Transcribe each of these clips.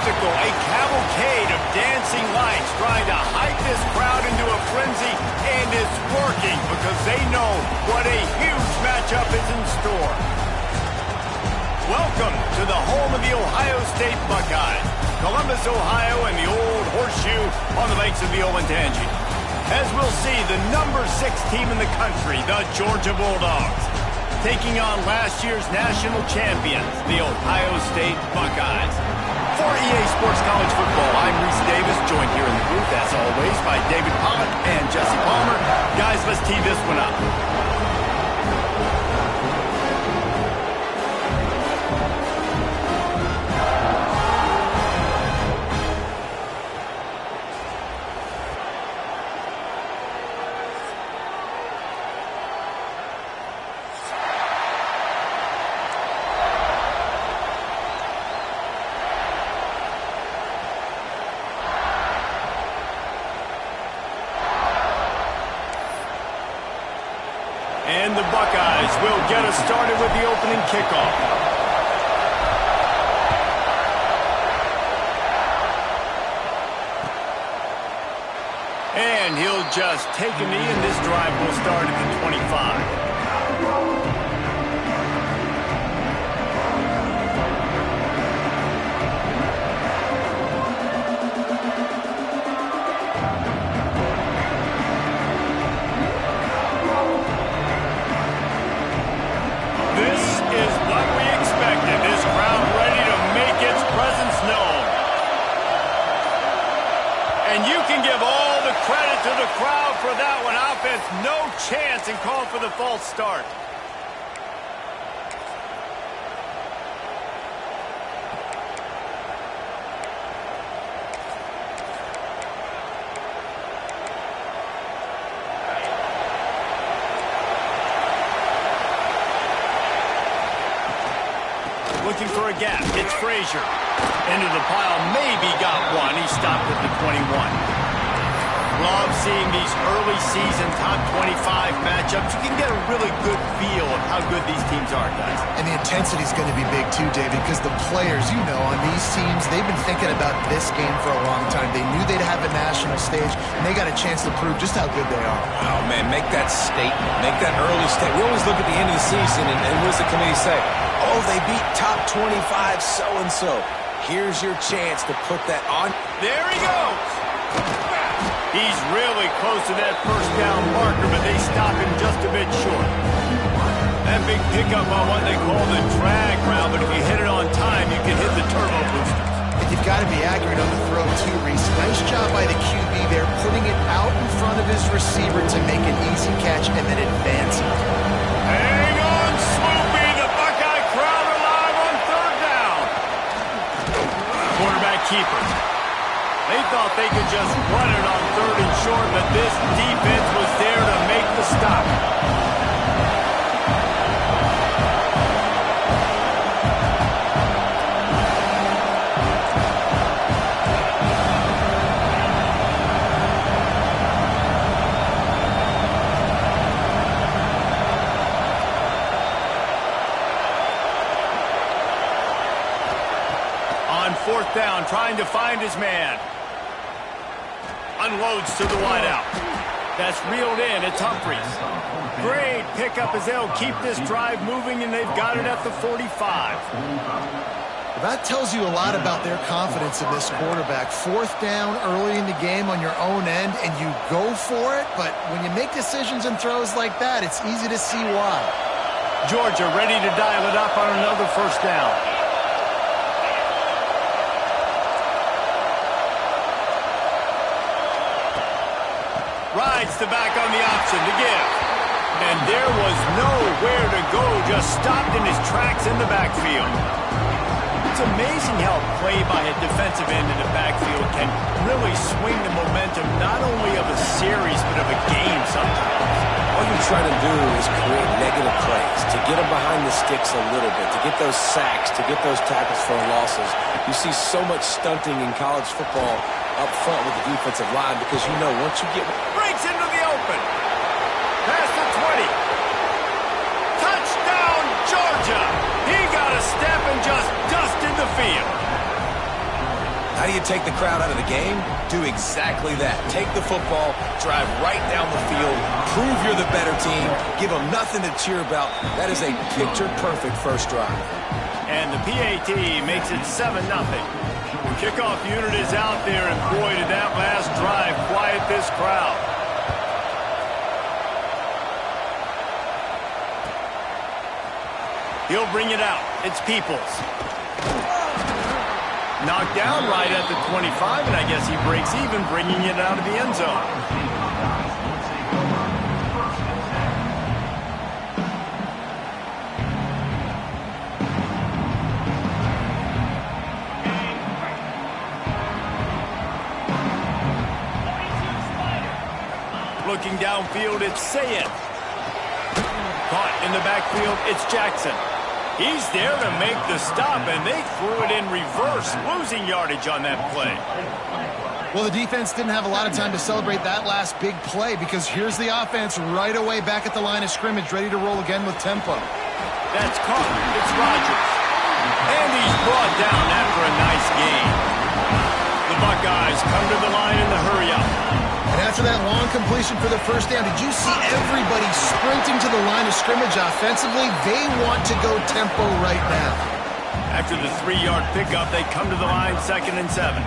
spectacle, a cavalcade of dancing lights trying to hype this crowd into a frenzy, and it's working because they know what a huge matchup is in store. Welcome to the home of the Ohio State Buckeyes, Columbus, Ohio, and the Old Horseshoe on the banks of the Olentangy. As we'll see, the number 6 team in the country, the Georgia Bulldogs, taking on last year's national champions, the Ohio State Buckeyes. For EA Sports College Football, I'm Reese Davis, joined here in the booth, as always, by David Pollock and Jesse Palmer. Guys, let's tee this one up. And the Buckeyes will get us started with the opening kickoff. And he'll just take a knee, and this drive will start at the 25. And you can give all the credit to the crowd for that one. Offense, no chance, and call for the false start. Looking for a gap. It's Frazier. Into the pile. Maybe got one. He stopped at the 21. Love seeing these early season top 25 matchups. You can get a really good feel of how good these teams are, guys. And the intensity is going to be big too, David, because the players, you know, on these teams, they've been thinking about this game for a long time. They knew they'd have a national stage, and they got a chance to prove just how good they are. Oh, man, make that statement. Make that early statement. We always look at the end of the season, and what does the committee say? Oh, they beat top 25 so-and-so. Here's your chance to put that on. There he goes. He's really close to that first down marker, but they stop him just a bit short. That big pickup on what they call the drag route, but if you hit it on time, you can hit the turbo boosters. And you've got to be accurate on the throw too, Reese. Nice job by the QB there, putting it out in front of his receiver to make an easy catch and then advancing. Hang on, Swoopy. The Buckeye crowd alive on third down. Quarterback keeper. They thought they could just run it on third and short, but this defense was there to make the stop. On fourth down, trying to find his man. Unloads to the wideout. That's reeled in. It's Humphries. Great pickup as they'll keep this drive moving, and they've got it at the 45. That tells you a lot about their confidence in this quarterback. Fourth down early in the game on your own end, and you go for it, but when you make decisions and throws like that, it's easy to see why. Georgia ready to dial it up on another first down. Rides the back on the option to give. And there was nowhere to go, just stopped in his tracks in the backfield. It's amazing how a play by a defensive end in the backfield can really swing the momentum not only of a series but of a game sometimes. All you're trying to do is create negative plays, to get them behind the sticks a little bit, to get those sacks, to get those tackles for losses. You see so much stunting in college football up front with the defensive line because you know once you get... Breaks into the open. Past the 20. Touchdown, Georgia. He got a step and just dusted the field. How do you take the crowd out of the game? Do exactly that. Take the football, drive right down the field, prove you're the better team, give them nothing to cheer about. That is a picture-perfect first drive. And the PAT makes it 7-0. Kickoff unit is out there, and boy, did that last drive quiet this crowd. He'll bring it out. It's Peoples. Knocked down right at the 25, and I guess he breaks even, bringing it out of the end zone. Looking downfield, it's Sayin. Caught in the backfield, it's Jackson. He's there to make the stop, and they threw it in reverse, losing yardage on that play. Well, the defense didn't have a lot of time to celebrate that last big play because here's the offense right away back at the line of scrimmage, ready to roll again with tempo. That's caught. It's Rodgers. And he's brought down after a nice gain. The Buckeyes come to the line in the hurry-up. And after that long completion for the first down, did you see everybody sprinting to the line of scrimmage offensively? They want to go tempo right now. After the 3-yard pickup, they come to the line 2nd and 7.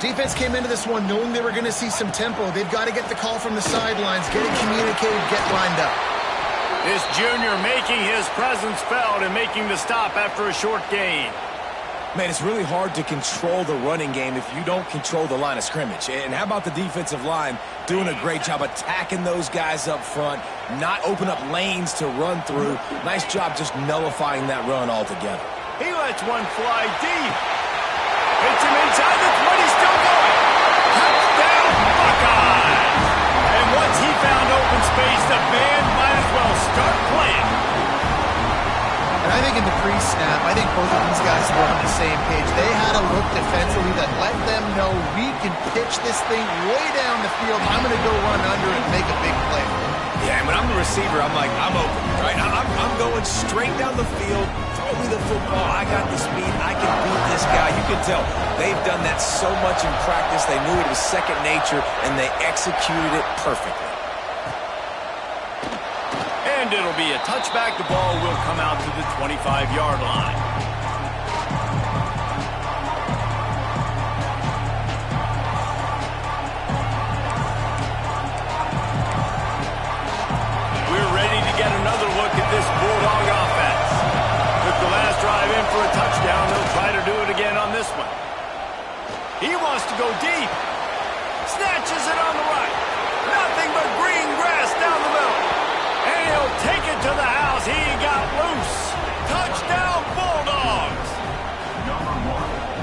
Defense came into this one knowing they were going to see some tempo. They've got to get the call from the sidelines, get it communicated, get lined up. This junior making his presence felt and making the stop after a short gain. Man, it's really hard to control the running game if you don't control the line of scrimmage. And how about the defensive line doing a great job attacking those guys up front, not open up lanes to run through. Nice job just nullifying that run altogether. He lets one fly deep. Hits him inside the 20, still going. Touchdown, Buckeyes! And once he found open space, the band might as well start playing. And I think in the pre-snap, I think both of these guys were on the same page. They had a look defensively that let them know we can pitch this thing way down the field. I'm going to go run under and make a big play. Yeah, and when I'm the receiver, I'm like, I'm open, right? I'm going straight down the field. Throw me the football. I got the speed. I can beat this guy. You can tell they've done that so much in practice. They knew it was second nature, and they executed it perfectly. And it'll be a touchback. The ball will come out to the 25-yard line. We're ready to get another look at this Bulldog offense. Took the last drive in for a touchdown. They'll try to do it again on this one. He wants to go deep. Snatches it on the right. Nothing but green grass down the middle. And he'll take it to the house. He got loose. Touchdown, Bulldogs.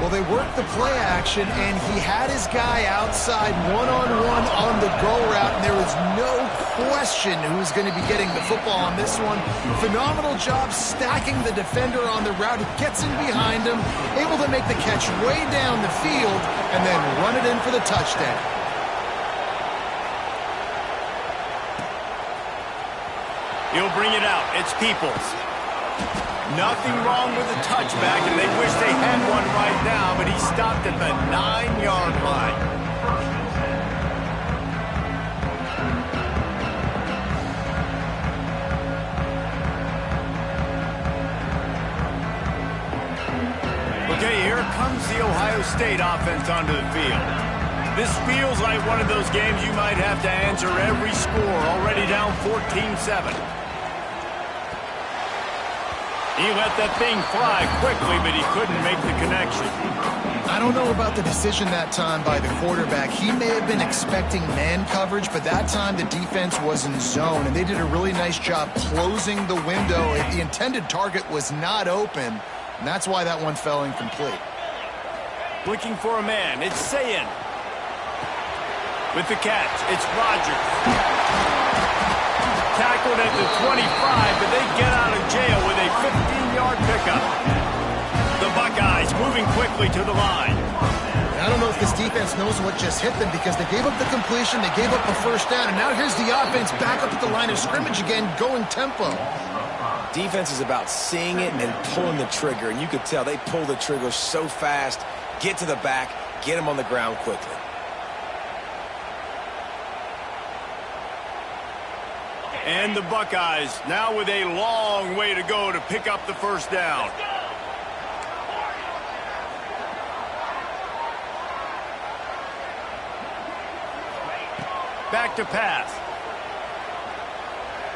Well, they worked the play action, and he had his guy outside one-on-one on the go route, and there was no question who was going to be getting the football on this one. Phenomenal job stacking the defender on the route. He gets in behind him, able to make the catch way down the field, and then run it in for the touchdown. He'll bring it out. It's Peoples. Nothing wrong with the touchback, and they wish they had one right now, but he stopped at the 9-yard line. Okay, here comes the Ohio State offense onto the field. This feels like one of those games you might have to answer every score, already down 14-7. He let that thing fly quickly, but he couldn't make the connection. I don't know about the decision that time by the quarterback. He may have been expecting man coverage, but that time the defense was in zone, and they did a really nice job closing the window. The intended target was not open, and that's why that one fell incomplete. Looking for a man. It's Sayin. With the catch, it's Rodgers. Tackled at the 25, but they get out of jail with a 15-yard pickup. The Buckeyes moving quickly to the line. I don't know if this defense knows what just hit them because they gave up the completion, they gave up the first down, and now here's the offense back up at the line of scrimmage again, going tempo. Defense is about seeing it and pulling the trigger, and you could tell they pull the trigger so fast, get to the back, get him on the ground quickly. And the Buckeyes now with a long way to go to pick up the first down. Back to pass.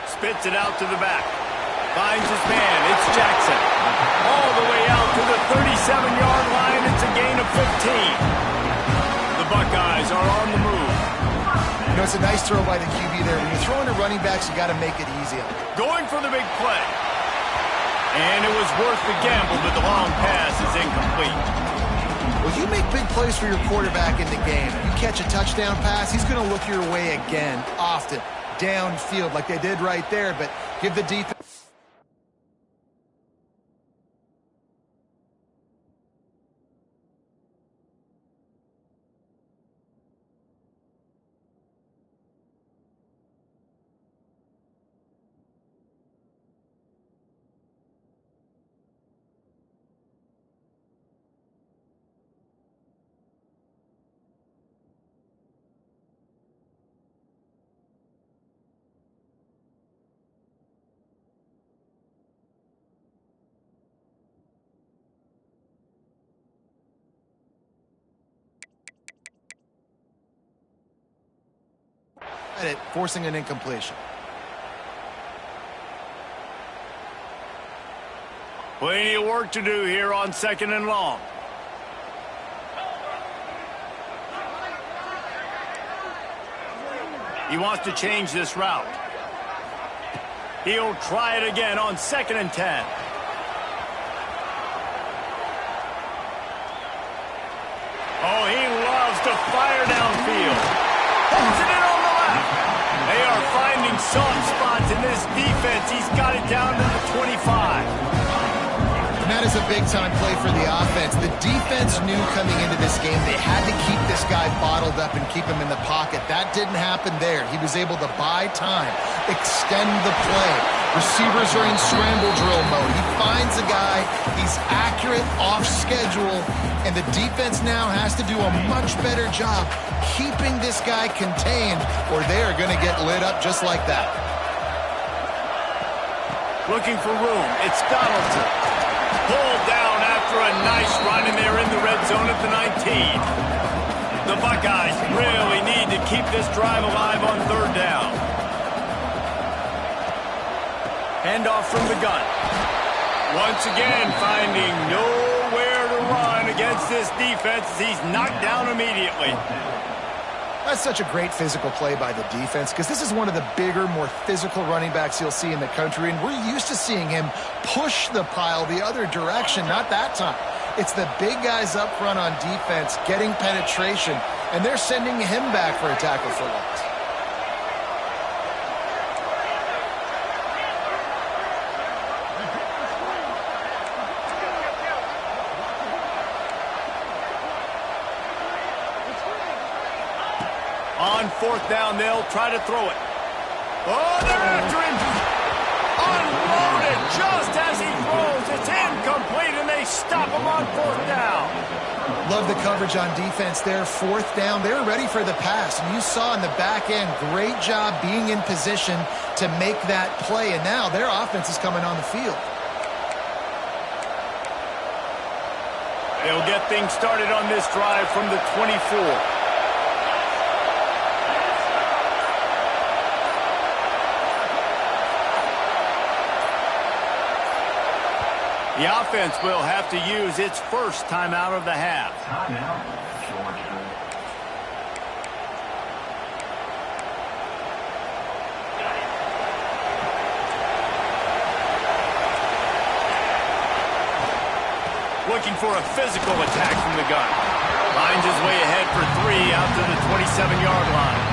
Spits it out to the back. Finds his man. It's Jackson. All the way out to the 37-yard line. It's a gain of 15. The Buckeyes are on the move. You know, it's a nice throw by the QB there. When you're throwing to running backs, you got to make it easy. Going for the big play. And it was worth the gamble, but the long pass is incomplete. Well, you make big plays for your quarterback in the game. You catch a touchdown pass, he's going to look your way again, often, downfield like they did right there, but give the defense. It, forcing an incompletion. Plenty of work to do here on 2nd and long. He wants to change this route. He'll try it again on 2nd and 10. Oh, he loves to fire downfield. Holds it in on the left. They are finding soft spots in this defense. He's got it down to the 25. And that is a big-time play for the offense. The defense knew coming into this game they had to keep this guy bottled up and keep him in the pocket. That didn't happen there. He was able to buy time, extend the play. Receivers are in scramble drill mode. He finds a guy, he's accurate, off schedule, and the defense now has to do a much better job keeping this guy contained, or they are going to get lit up just like that. Looking for room. It's Donaldson. Pulled down after a nice run, and they're in the red zone at the 19. The Buckeyes really need to keep this drive alive on 3rd down. Handoff from the gun. Once again, finding nowhere to run against this defense. He's knocked down immediately. That's such a great physical play by the defense because this is one of the bigger, more physical running backs you'll see in the country, and we're used to seeing him push the pile the other direction. Not that time. It's the big guys up front on defense getting penetration, and they're sending him back for a tackle for loss. On 4th down, they'll try to throw it. Oh, they're after him. Unloaded just as he throws. It's incomplete, and they stop him on 4th down. Love the coverage on defense there. 4th down, they're ready for the pass. And you saw in the back end, great job being in position to make that play. And now their offense is coming on the field. They'll get things started on this drive from the 24. The offense will have to use its first timeout of the half. Timeout, Georgia. Looking for a physical attack from the gun. Finds his way ahead for 3 out to the 27-yard line.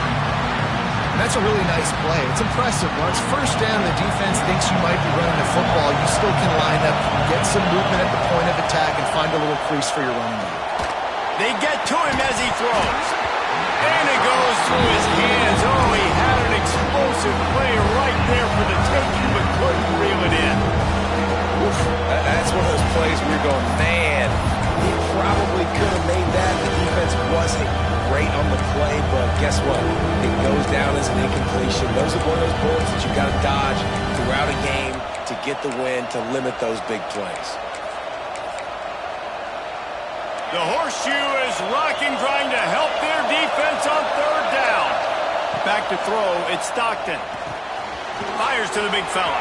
That's a really nice play. It's impressive. When it's 1st down, the defense thinks you might be running the football. You still can line up, get some movement at the point of attack, and find a little crease for your running back. They get to him as he throws. And it goes through his hands. Oh, he had an explosive play right there for the taking, but couldn't reel it in. Oof, that's one of those plays where you're going, man, he probably could have made that. The defense play, but guess what? It goes down as an incompletion. Those are one of those bullets that you've got to dodge throughout a game to get the win, to limit those big plays. The horseshoe is rocking, trying to help their defense on third down. Back to throw, it's Stockton. Fires to the big fella.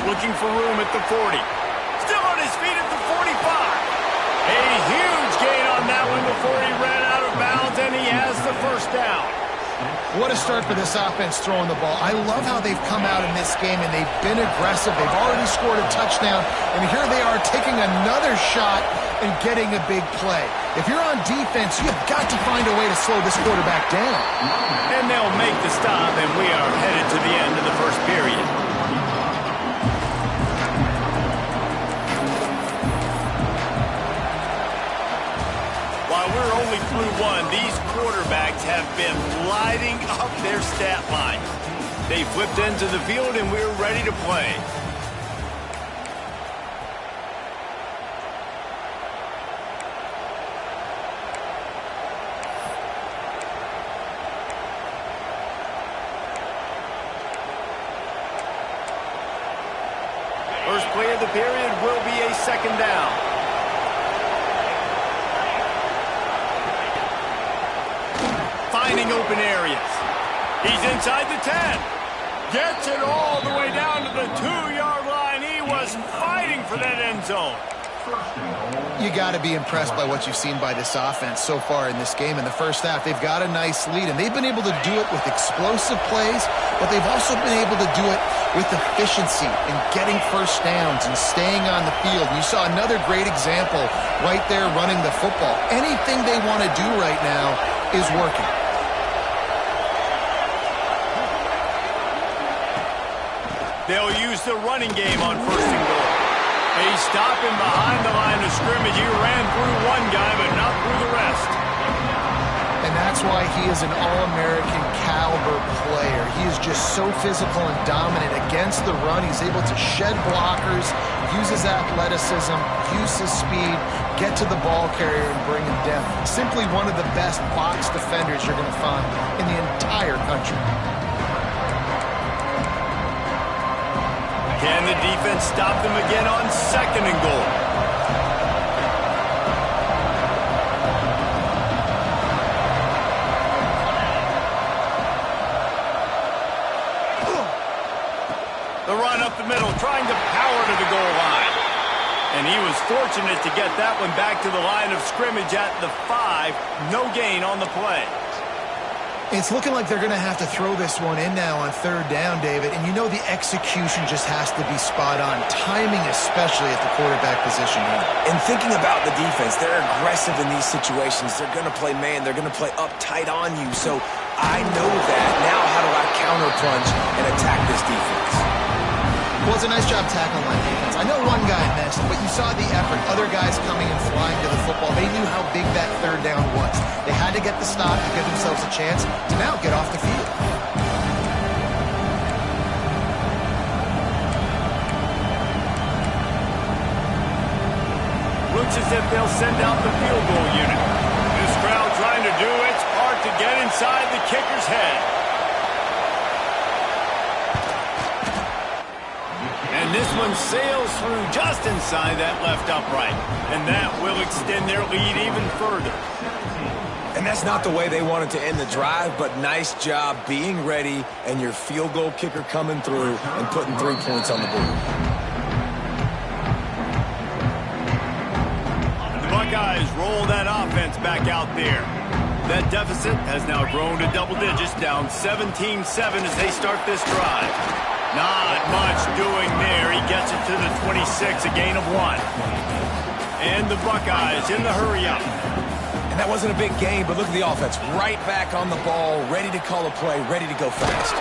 Looking for room at the 40. Still on his feet at the 45. A huge gain on that one before he ran out of bounds, and he has the first down. What a start for this offense throwing the ball. I love how they've come out in this game, and they've been aggressive. They've already scored a touchdown, and here they are taking another shot and getting a big play. If you're on defense, you've got to find a way to slow this quarterback down. And they'll make the stop, and we are headed to the end of the first period. While we're only through one, these quarterbacks have been lighting up their stat line. They flipped into the field, and we're ready to play. First play of the period will be a second down. Finding open areas. He's inside the 10. Gets it all the way down to the 2-yard line. He was fighting for that end zone. You got to be impressed by what you've seen by this offense so far in this game. In the first half, they've got a nice lead, and they've been able to do it with explosive plays, but they've also been able to do it with efficiency and getting first downs and staying on the field. You saw another great example right there running the football. Anything they want to do right now is working. They'll use the running game on first and goal. He's stopping behind the line of scrimmage. He ran through one guy, but not through the rest. And that's why he is an All-American caliber player. He is just so physical and dominant against the run. He's able to shed blockers, use his athleticism, use his speed, get to the ball carrier and bring him down. Simply one of the best box defenders you're going to find in the entire country. Can the defense stop them again on second and goal? The run up the middle, trying to power to the goal line. And he was fortunate to get that one back to the line of scrimmage at the 5. No gain on the play. It's looking like they're going to have to throw this one in now on third down, David. And you know the execution just has to be spot on. Timing especially at the quarterback position here. And thinking about the defense, they're aggressive in these situations. They're going to play man. They're going to play up tight on you. So I know that. Now how do I counterpunch and attack this defense? Well, it's a nice job tackling that defense. I know one guy missed, but you saw the effort. Other guys coming and flying to the football. They knew how big that third down was. They had to get the stop to give themselves a chance to now get off the field. Looks as if they'll send out the field goal unit. This crowd trying to do its part to get inside the kicker's head. And this one sails through just inside that left upright. And that will extend their lead even further. And that's not the way they wanted to end the drive, but nice job being ready and your field goal kicker coming through and putting 3 points on the board. The Buckeyes roll that offense back out there. That deficit has now grown to double digits, down 17-7 as they start this drive. Not much doing there. He gets it to the 26, a gain of 1. And the Buckeyes in the hurry-up. And that wasn't a big game, but look at the offense. Right back on the ball, ready to call a play, ready to go fast.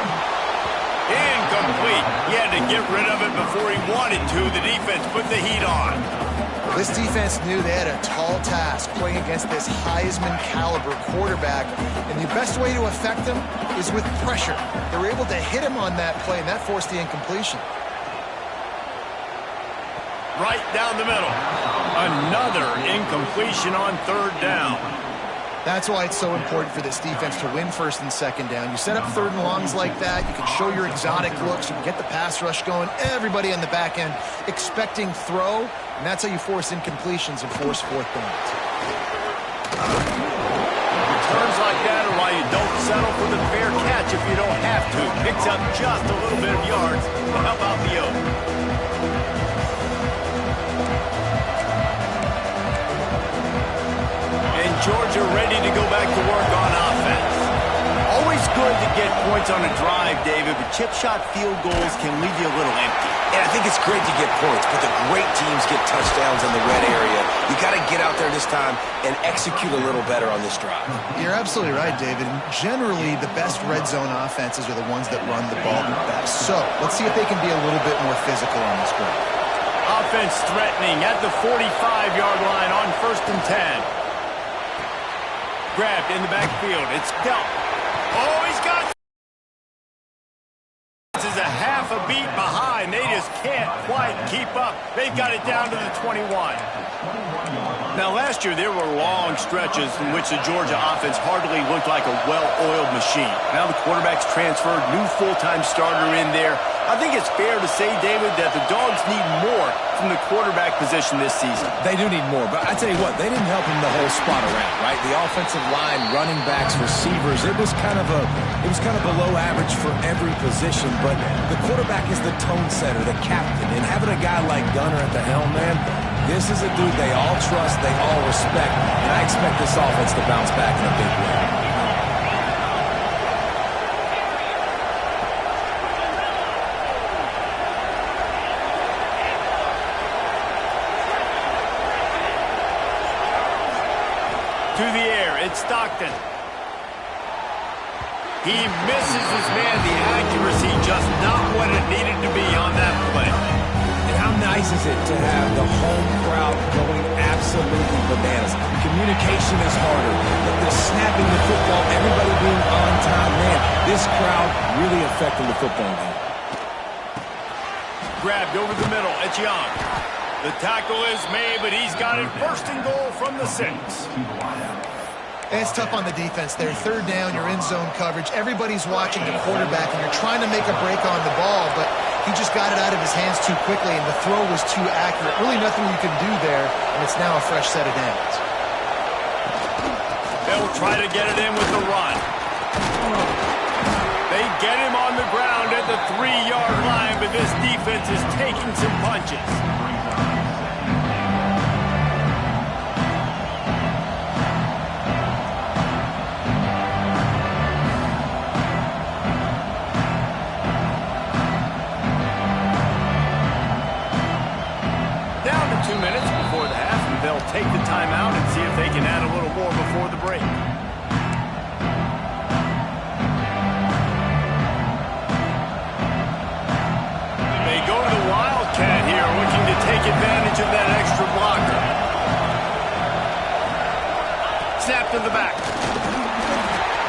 Incomplete. He had to get rid of it before he wanted to. The defense put the heat on. This defense knew they had a tall task playing against this Heisman caliber quarterback, and the best way to affect him is with pressure. They were able to hit him on that play, and that forced the incompletion. Right down the middle. Another incompletion on third down. That's why it's so important for this defense to win first and second down. You set up third and longs like that. You can show your exotic looks. You can get the pass rush going. Everybody on the back end expecting throw, and that's how you force incompletions and force fourth downs. Returns like that are why you don't settle for the fair catch if you don't have to. Picks up just a little bit of yards to help out the Oaks. Georgia ready to go back to work on offense. Always good to get points on a drive, David, but chip shot field goals can leave you a little empty. And I think it's great to get points, but the great teams get touchdowns in the red area. You got to get out there this time and execute a little better on this drive. You're absolutely right, David. And generally, the best red zone offenses are the ones that run the ball the best. So let's see if they can be a little bit more physical on this drive. Offense threatening at the 45-yard line on 1st and 10. Grabbed in the backfield. It's Delp. Oh, he's got... This is a half a beat behind. They just can't quite keep up. They've got it down to the 21. Now, last year, there were long stretches in which the Georgia offense hardly looked like a well-oiled machine. Now the quarterback's transferred, new full-time starter in there. I think it's fair to say, David, that the Dogs need more from the quarterback position this season. They do need more, but I tell you what, they didn't help him the whole spot around, right? The offensive line, running backs, receivers, it was kind of below average for every position, but the quarterback is the tone setter, the captain, and having a guy like Gunner at the helm, man, this is a dude they all trust, they all respect, and I expect this offense to bounce back in a big way. To the air, it's Stockton. He misses his man. The accuracy just not what it needed to be on that play. And how nice is it to have the home crowd going absolutely bananas? Communication is harder. The snapping the football, everybody being on time. Man, this crowd really affecting the football game. Grabbed over the middle. It's Young. The tackle is made, but he's got it first and goal from the 6. It's tough on the defense there. Third down, you're in zone coverage. Everybody's watching the quarterback, and you're trying to make a break on the ball, but he just got it out of his hands too quickly, and the throw was too accurate. Really nothing you can do there, and it's now a fresh set of downs. They'll try to get it in with the run. They get him on the ground at the 3-yard line, but this defense is taking some punches. Take the timeout and see if they can add a little more before the break. They go to the Wildcat here, looking to take advantage of that extra blocker. Snap to the back.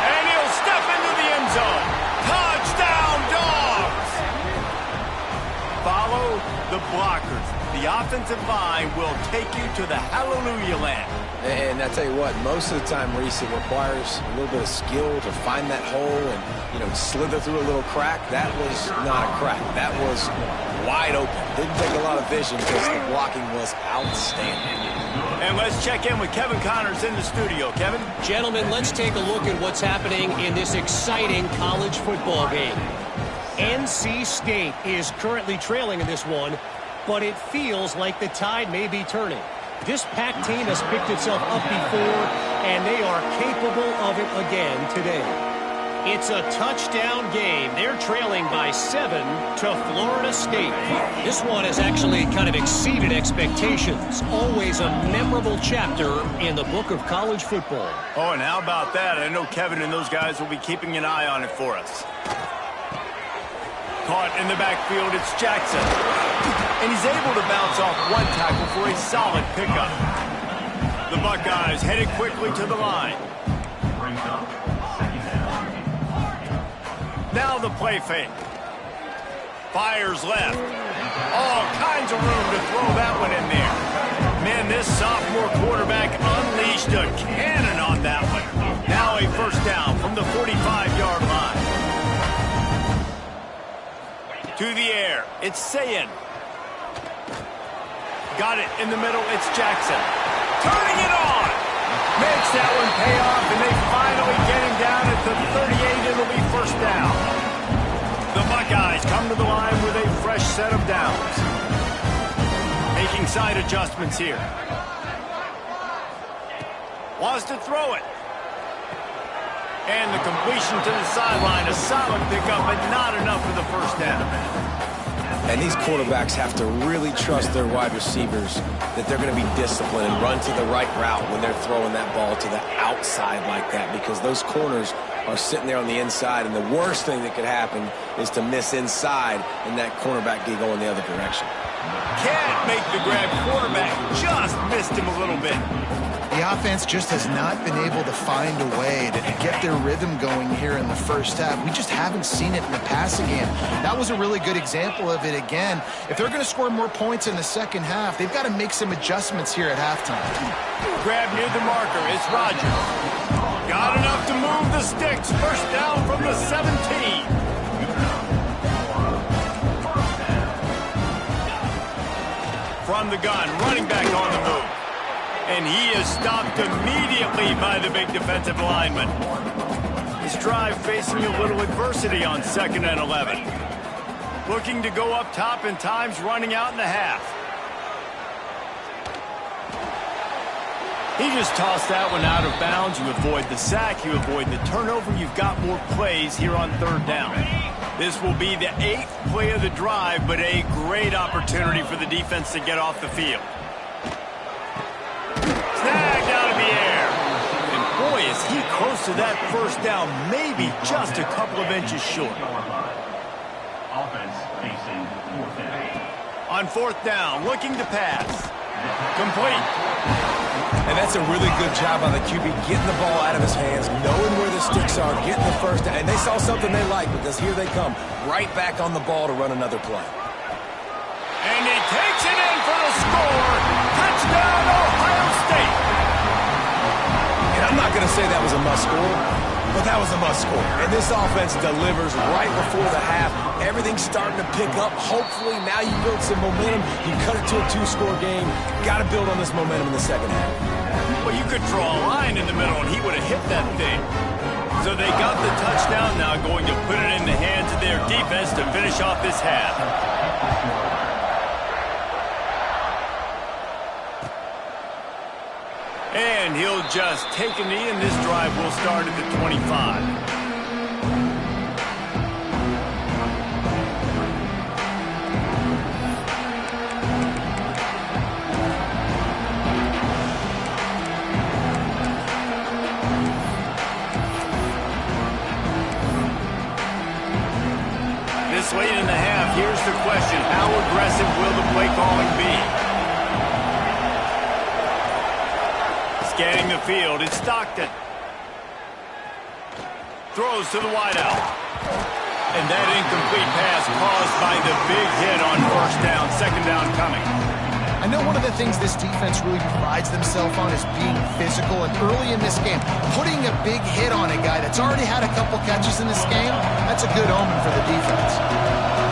And he'll step into the end zone. Touchdown, Dogs! Follow the blockers. The offensive line will take you to the hallelujah land. And I tell you what, most of the time, Reese, it requires a little bit of skill to find that hole and, slither through a little crack. That was not a crack. That was wide open. Didn't take a lot of vision because the blocking was outstanding. And let's check in with Kevin Connors in the studio. Kevin? Gentlemen, let's take a look at what's happening in this exciting college football game. NC State is currently trailing in this one, but it feels like the tide may be turning. This Pac team has picked itself up before, and they are capable of it again today. It's a touchdown game. They're trailing by 7 to Florida State. This one has actually kind of exceeded expectations. Always a memorable chapter in the book of college football. Oh, and how about that? I know Kevin and those guys will be keeping an eye on it for us. Caught in the backfield, it's Jackson. And he's able to bounce off one tackle for a solid pickup. The Buckeyes headed quickly to the line. Now the play fake. Fires left. All kinds of room to throw that one in there. Man, this sophomore quarterback unleashed a cannon on that one. To the air. It's Sayin. Got it in the middle. It's Jackson. Turning it on. Makes that one pay off, and they finally get him down at the 38. It'll be first down. The Buckeyes come to the line with a fresh set of downs. Making side adjustments here. Wants to throw it. And the completion to the sideline. A solid pickup, but not enough for the first down. And these quarterbacks have to really trust their wide receivers that they're going to be disciplined and run to the right route when they're throwing that ball to the outside like that, because those corners are sitting there on the inside, and the worst thing that could happen is to miss inside and that cornerback get going the other direction. Can't make the grab. Quarterback just missed him a little bit. The offense just has not been able to find a way to get their rhythm going here in the first half. We just haven't seen it in the passing game. That was a really good example of it again. If they're going to score more points in the second half, they've got to make some adjustments here at halftime. Grab near the marker. It's Rodgers. Got enough to move the sticks. First down from the 17. From the gun, running back on the move. And he is stopped immediately by the big defensive lineman. This drive facing a little adversity on 2nd and 11. Looking to go up top, and time's running out in the half. He just tossed that one out of bounds. You avoid the sack, you avoid the turnover. You've got more plays here on 3rd down. This will be the 8th play of the drive, but a great opportunity for the defense to get off the field. Snagged out of the air. And boy, is he close to that first down, maybe just a couple of inches short. Offense facing 4th down. On 4th down, looking to pass. Complete. And that's a really good job by the QB, getting the ball out of his hands, knowing where the sticks are, getting the first down. And they saw something they like, because here they come, right back on the ball to run another play. And he takes it in for the score. Touchdown, Ohio State. And I'm not going to say that was a must-score, but that was a must-score. And this offense delivers right before the half. Everything's starting to pick up. Hopefully, now you build some momentum. You cut it to a 2-score game. Got to build on this momentum in the second half. Well, you could draw a line in the middle, and he would have hit that thing. So they got the touchdown, now going to put it in the hands of their defense to finish off this half. And he'll just take a knee, and this drive will start at the 25. This late in the half, here's the question. How aggressive will the play calling be? Scanning the field, it's Stockton. Throws to the wideout. And that incomplete pass caused by the big hit on first down, 2nd down coming. I know one of the things this defense really prides themselves on is being physical, and early in this game, putting a big hit on a guy that's already had a couple catches in this game, that's a good omen for the defense.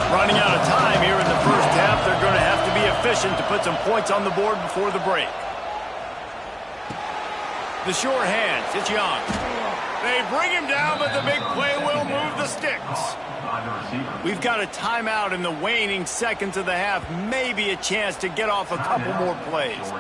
Running out of time here in the first half, they're going to have to be efficient to put some points on the board before the break. The short hands, it's Young. They bring him down, but the big play will move the sticks. We've got a timeout in the waning seconds of the half. Maybe a chance to get off a couple more plays.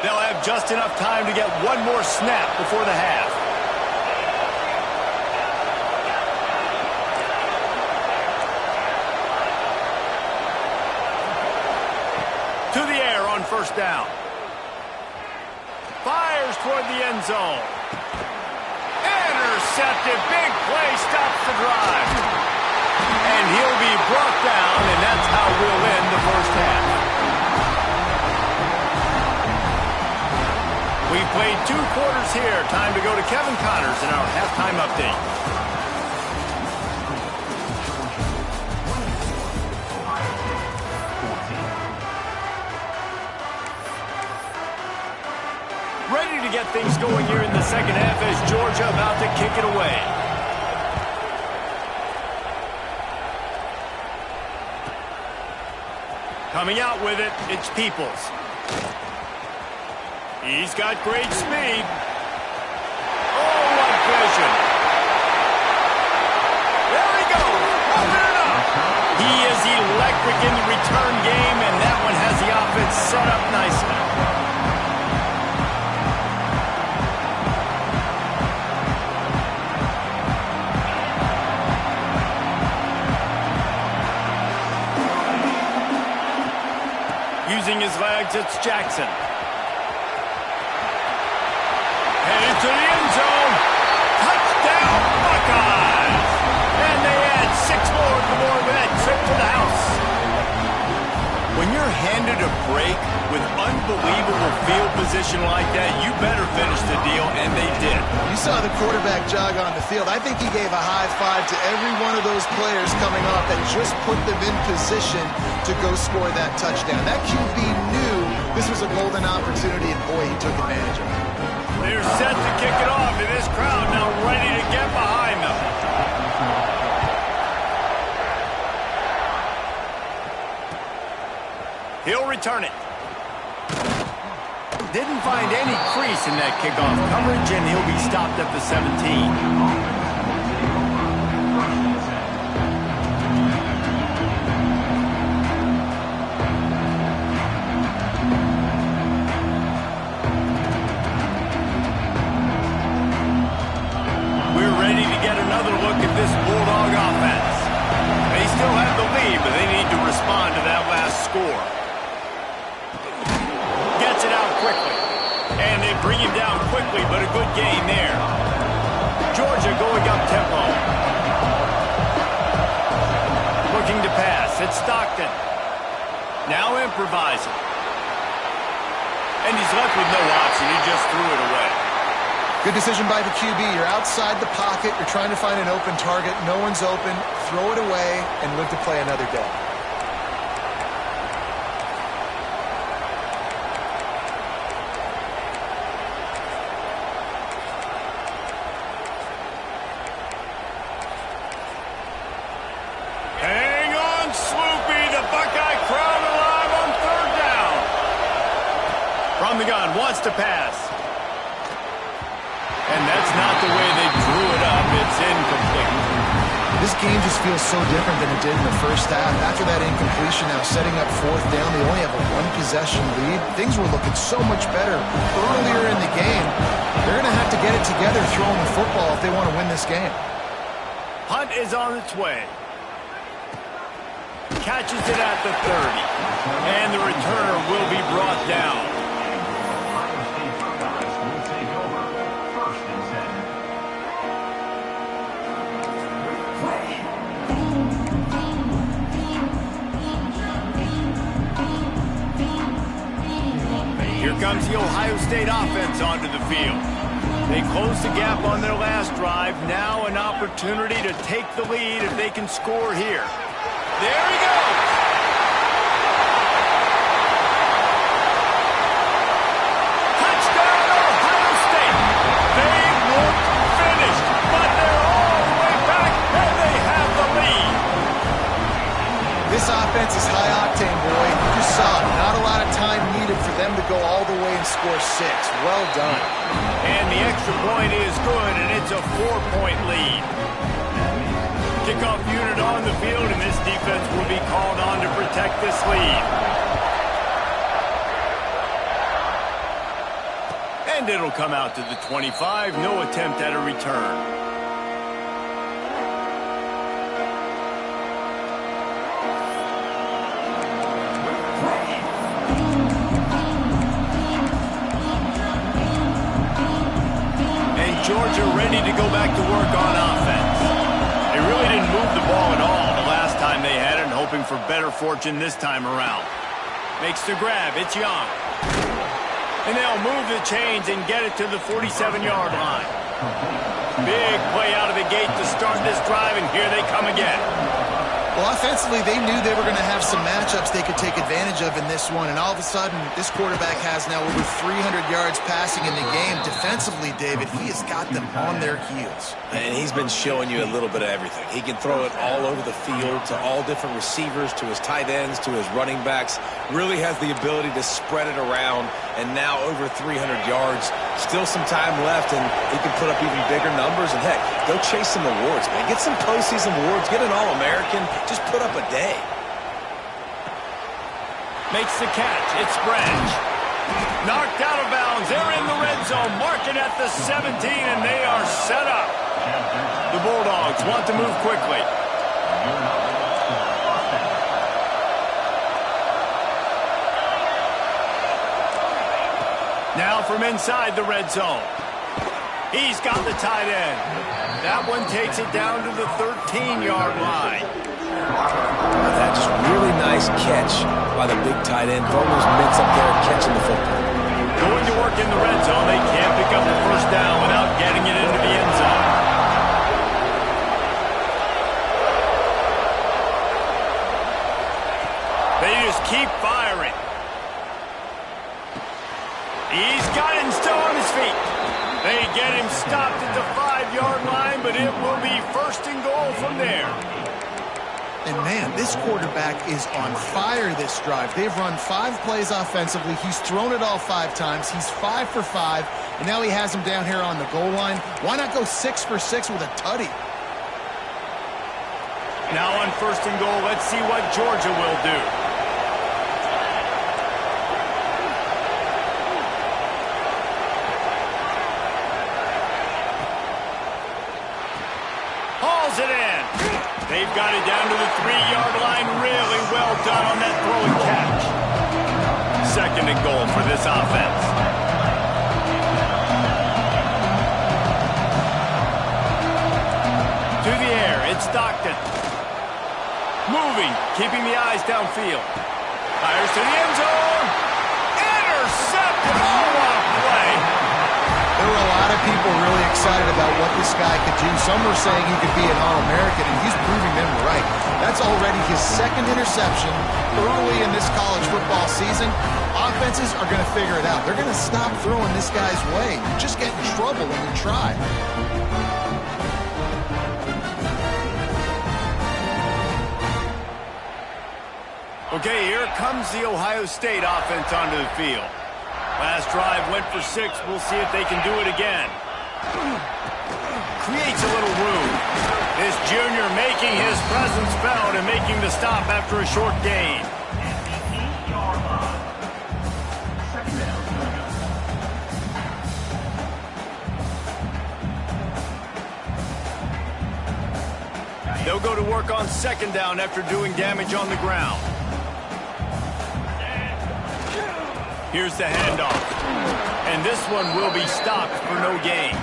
They'll have just enough time to get one more snap before the half. To the air on first down. Fires toward the end zone. Intercepted. Big play stops the drive. And he'll be brought down, and that's how we'll end the first half. We've played 2 quarters here. Time to go to Kevin Connors in our halftime update. get things going here in the second half as Georgia about to kick it away. Coming out with it, it's Peoples. He's got great speed. Oh, what vision. There he goes. Open it up. He is electric in the return game, and that one has the offense set up nicely. Using his legs, it's Jackson. Headed to the end zone. Touchdown, Buckeyes! And they add 6 more to the board with that trip to the house. When you're handed a break with unbelievable field position like that, you better finish the deal, and they did. You saw the quarterback jog on the field. I think he gave a high five to every one of those players coming off that just put them in position to go score that touchdown. That QB knew this was a golden opportunity, and boy, he took advantage of it. They're set to kick it off, and this crowd now ready to get behind them. He'll return it. Didn't find any crease in that kickoff coverage, and he'll be stopped at the 17. This Bulldog offense. They still have the lead, but they need to respond to that last score. Gets it out quickly. And they bring him down quickly, but a good gain there. Georgia going up tempo. Looking to pass. It's Stockton. Now improvising. And he's left with no option. He just threw it away. Good decision by the QB. You're outside the pocket. You're trying to find an open target. No one's open. Throw it away and live to play another day. Hang on, Sloopy. The Buckeye crowd alive on 3rd down. From the gun, wants to pass. And that's not the way they drew it up. It's incomplete. This game just feels so different than it did in the first half. After that incompletion, now setting up 4th down, they only have a 1-possession lead. Things were looking so much better earlier in the game. They're going to have to get it together throwing the football if they want to win this game. Hunt is on its way. Catches it at the 30. And the returner will be brought down. Here comes the Ohio State offense onto the field. They closed the gap on their last drive. Now an opportunity to take the lead if they can score here. There he goes. Touchdown, Ohio State. They look finished, but they're all the way back, and they have the lead. This offense is high octane, boy. You just saw it. Not a lot of time needed for them to go all the way and score 6. Well done. And the extra point is good, and it's a 4-point lead. Kickoff unit on the field, and this defense will be called on to protect this lead. And it'll come out to the 25. No attempt at a return. Georgia ready to go back to work on offense. They really didn't move the ball at all the last time they had it, and hoping for better fortune this time around. Makes the grab. It's Young. And they'll move the chains and get it to the 47-yard line. Big play out of the gate to start this drive, and here they come again. Well, offensively, they knew they were going to have some matchups they could take advantage of in this one, and all of a sudden, this quarterback has now over 300 yards passing in the game. Defensively, David, he has got them on their heels. And he's been showing you a little bit of everything. He can throw it all over the field to all different receivers, to his tight ends, to his running backs. Really has the ability to spread it around, and now over 300 yards. Still some time left, and he can put up even bigger numbers. And, heck, go chase some awards, man. Get some postseason awards. Get an All-American. Just put up a day. Makes the catch. It's Branch. Knocked out of bounds. They're in the red zone. Marking at the 17, and they are set up. The Bulldogs want to move quickly. Now from inside the red zone. He's got the tight end. That one takes it down to the 13-yard line. That just really nice catch by the big tight end. Throwing those mitts up there and catching the football. Going to work in the red zone. They can't pick up the first down without getting it into the end zone. They just keep firing. He's got him still on his feet. They get him stopped at the 5-yard line, but it will be first and goal from there. And, man, this quarterback is on fire this drive. They've run 5 plays offensively. He's thrown it all 5 times. He's 5 for 5, and now he has him down here on the goal line. Why not go 6 for 6 with a tutty? Now on first and goal, let's see what Georgia will do. Hauls it in. They've got it down to the 3-yard line. Really well done on that throw and catch. Second and goal for this offense. To the air, it's Stockton. Moving, keeping the eyes downfield. Fires to the end zone. Intercepted. Oh, what a play. There were a lot of people really excited about what this guy could do. Some were saying he could be an All-American, and he's proving them right. That's already his second interception early in this college football season. Offenses are going to figure it out. They're going to stop throwing this guy's way. You just get in trouble when you try. Okay, here comes the Ohio State offense onto the field. Last drive went for 6. We'll see if they can do it again. Creates a little room. This junior making his presence felt and making the stop after a short gain. They'll go to work on second down after doing damage on the ground. Here's the handoff. And this one will be stopped for no gain.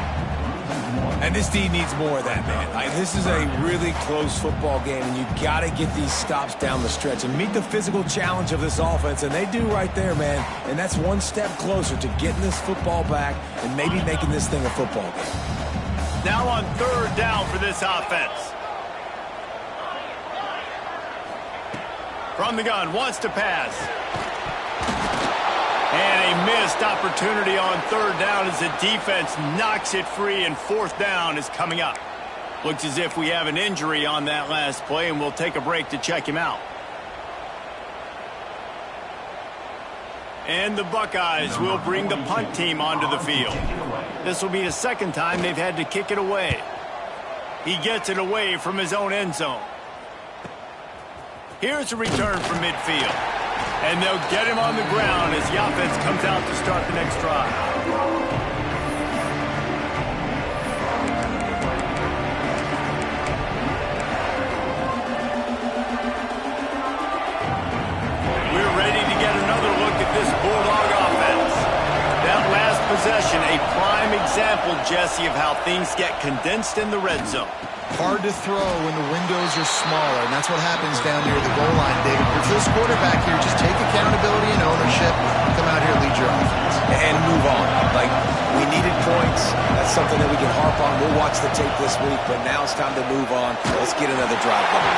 And this D needs more of that, man. This is a really close football game, and you got to get these stops down the stretch and meet the physical challenge of this offense, and they do right there, man. And that's one step closer to getting this football back and maybe making this thing a football game. Now on third down for this offense. From the gun, wants to pass. And a missed opportunity on third down as the defense knocks it free, and fourth down is coming up. Looks as if we have an injury on that last play, and we'll take a break to check him out. And the Buckeyes will bring the punt team onto the field. This will be the second time they've had to kick it away. He gets it away from his own end zone. Here's a return from midfield. And they'll get him on the ground as the offense comes out to start the next drive. We're ready to get another look at this Bulldog offense. That last possession, a prime example, Jesse, of how things get condensed in the red zone. Hard to throw when the windows are smaller, and that's what happens down near the goal line, David. For this quarterback here, just take accountability and ownership, come out here and lead your offense. And move on. Like, we needed points. That's something that we can harp on. We'll watch the tape this week, but now it's time to move on. Let's get another drive going.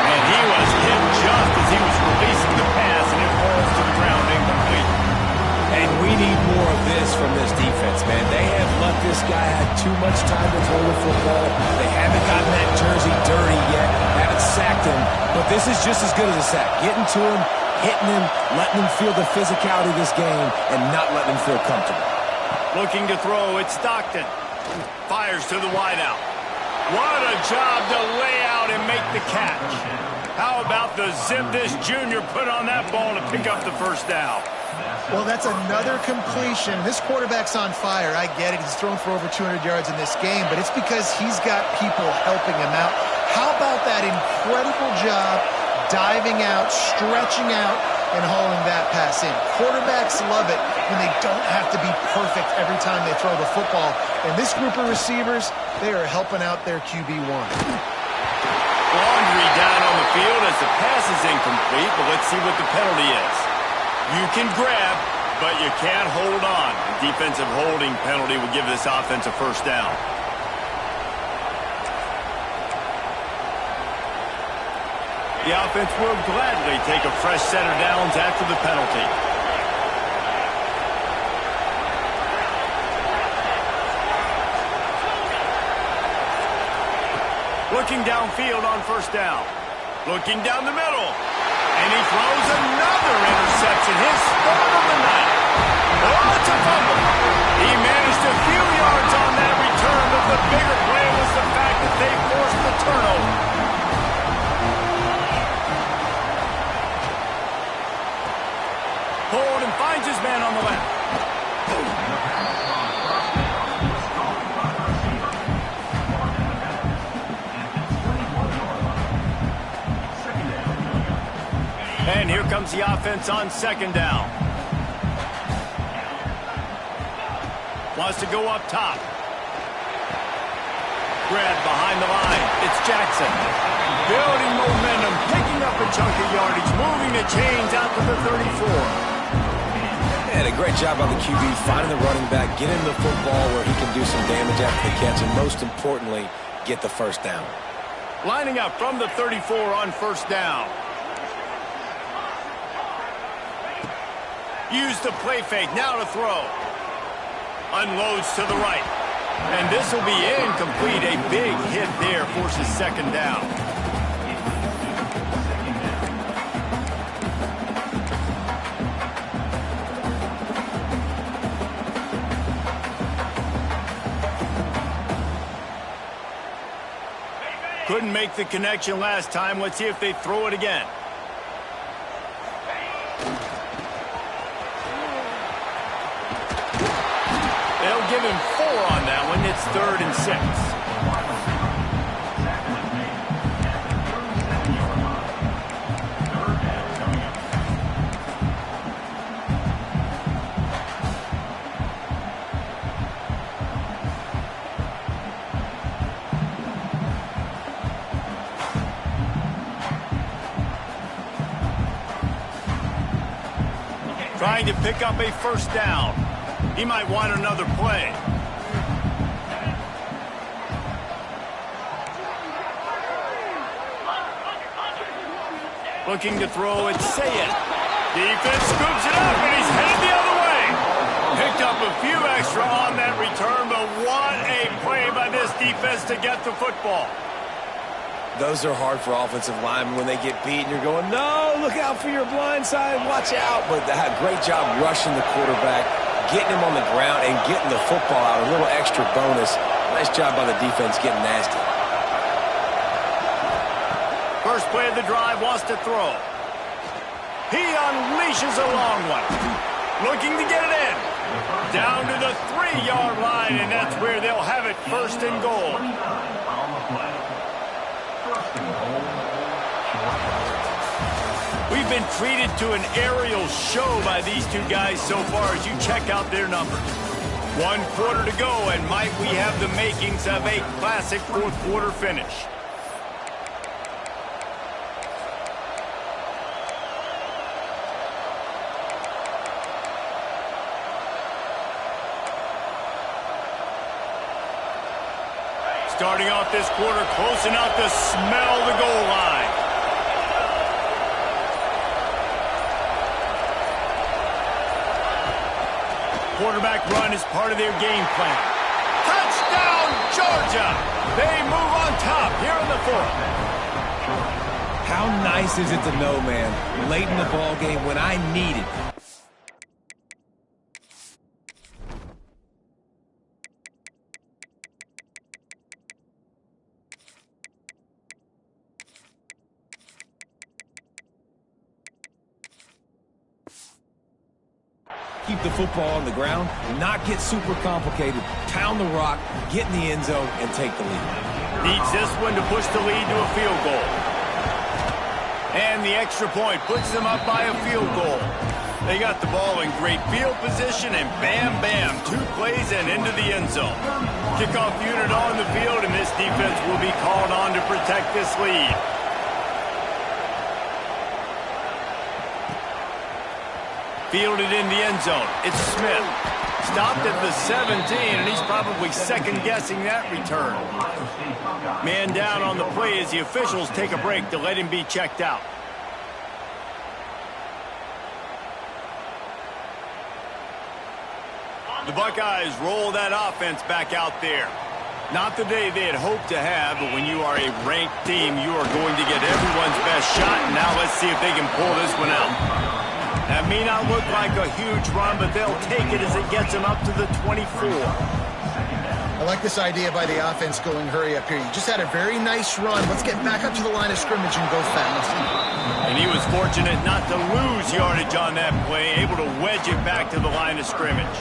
And he was hit just as he was releasing the pass, and it falls to the ground incomplete. And we need more of this from this defense, man. They have let this guy have too much time to throw the football. They haven't gotten that jersey dirty yet, haven't sacked him, but this is just as good as a sack. Getting to him, hitting him, letting him feel the physicality of this game, and not letting him feel comfortable. Looking to throw, it's Stockton. Fires to the wideout. What a job to lay out and make the catch. How about the zip this junior put on that ball to pick up the first down? Well, that's another completion. This quarterback's on fire. I get it. He's thrown for over 200 yards in this game, but it's because he's got people helping him out. How about that incredible job diving out, stretching out, and hauling that pass in? Quarterbacks love it when they don't have to be perfect every time they throw the football. And this group of receivers, they are helping out their QB1. Laundry down on the field as the pass is incomplete, but let's see what the penalty is. You can grab, but you can't hold on. A defensive holding penalty will give this offense a first down. The offense will gladly take a fresh set of downs after the penalty. Looking downfield on first down. Looking down the middle. And he throws another interception. His third of the night. Oh, it's a fumble. He managed a few yards on that return, but the bigger play was the fact that they forced the turnover. Hold and finds his man on the left. And here comes the offense on second down. Wants to go up top. Grab behind the line. It's Jackson. Building momentum, picking up a chunk of yardage, moving the chains out to the 34. And a great job by the QB finding the running back, getting the football where he can do some damage after the catch, and most importantly, get the first down. Lining up from the 34 on first down. Use the play fake, now to throw. Unloads to the right. And this will be incomplete. A big hit there forces second down. Couldn't make the connection last time. Let's see if they throw it again. They'll give him 4 on that one. It's 3rd and 6. Trying to pick up a first down. He might want another play. Looking to throw, it's Sayed. Defense scoops it up, and he's headed the other way. Picked up a few extra on that return, but what a play by this defense to get the football. Those are hard for offensive linemen when they get beat and you're going, no, look out for your blind side, watch out. But they had a great job rushing the quarterback, getting him on the ground, and getting the football out. A little extra bonus. Nice job by the defense getting nasty. First play of the drive, wants to throw. He unleashes a long one. Looking to get it in. Down to the 3-yard line, and that's where they'll have it, 1st and goal. We've been treated to an aerial show by these two guys so far as you check out their numbers. 1 quarter to go, and might we have the makings of a classic 4th quarter finish. starting off this quarter close enough to smell the goal line. Quarterback run is part of their game plan. Touchdown, Georgia! They move on top here in the fourth. How nice is it to know, man, late in the ball game when I need it. Keep the football on the ground, not get super complicated, pound the rock, get in the end zone, and take the lead. Needs this one to push the lead to a field goal. And the extra point puts them up by a field goal. They got the ball in great field position, and bam, bam, 2 plays and into the end zone. Kickoff unit on the field, and this defense will be called on to protect this lead. Fielded in the end zone. It's Smith. Stopped at the 17, and he's probably second-guessing that return. Man down on the play as the officials take a break to let him be checked out. The Buckeyes roll that offense back out there. Not the day they had hoped to have, but when you are a ranked team, you are going to get everyone's best shot, and now let's see if they can pull this one out. That may not look like a huge run, but they'll take it as it gets them up to the 24. I like this idea by the offense going hurry up here. You just had a very nice run. Let's get back up to the line of scrimmage and go fast. And he was fortunate not to lose yardage on that play, able to wedge it back to the line of scrimmage.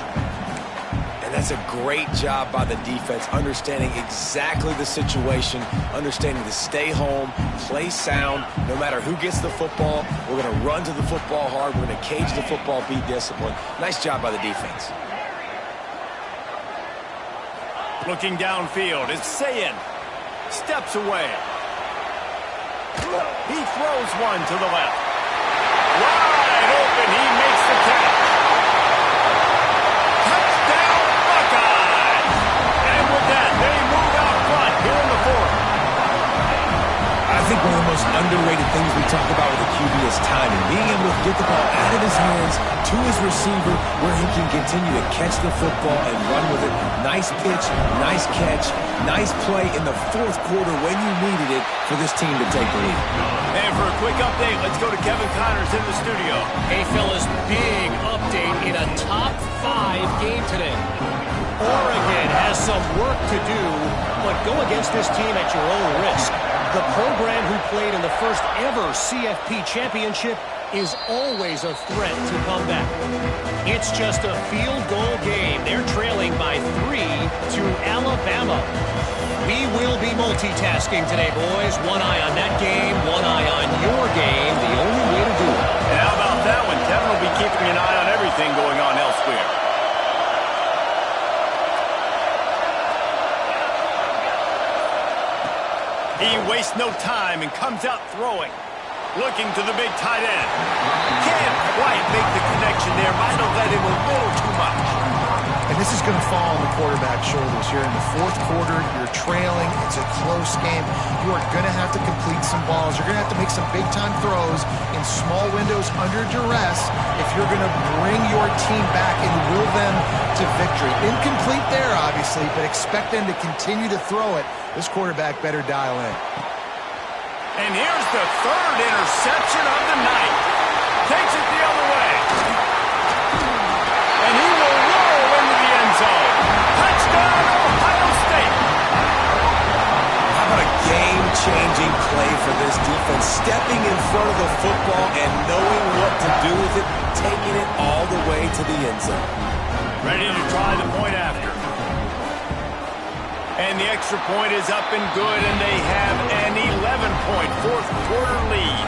And that's a great job by the defense, understanding exactly the situation, understanding to stay home, play sound. No matter who gets the football, we're going to run to the football hard. We're going to cage the football, be disciplined. Nice job by the defense. Looking downfield, it's Sayin. Steps away. He throws one to the left. Wide open, he makes the catch. I think one of the most underrated things we talk about with a QB is timing. Being able to get the ball out of his hands to his receiver where he can continue to catch the football and run with it. Nice pitch, nice catch, nice play in the fourth quarter when you needed it for this team to take the lead. And for a quick update, let's go to Kevin Connors in the studio. Hey, fellas, big update in a top 5 game today. Oregon has some work to do, but go against this team at your own risk. The program who played in the first ever CFP championship is always a threat to come back. It's just a field goal game. They're trailing by 3 to Alabama. We will be multitasking today, boys. One eye on that game, one eye on your game. The only way to do it. And how about that one? Kevin will be keeping an eye on everything going on elsewhere. He wastes no time and comes out throwing. Looking to the big tight end. Can't quite make the connection there. Might have let him a little too much. And this is going to fall on the quarterback's shoulders here in the fourth quarter. You're trailing. It's a close game. You are going to have to complete some balls. You're going to have to make some big-time throws in small windows under duress if you're going to bring your team back and will them to victory. Incomplete there, obviously, but expect them to continue to throw it. This quarterback better dial in. And here's the third interception of the night. Takes it the other way. And he will roll into the end zone. Touchdown, Ohio State. How about a game-changing play for this defense? Stepping in front of the football and knowing what to do with it, taking it all the way to the end zone. Ready to try the point after. And the extra point is up and good, and they have an 11-point fourth quarter lead.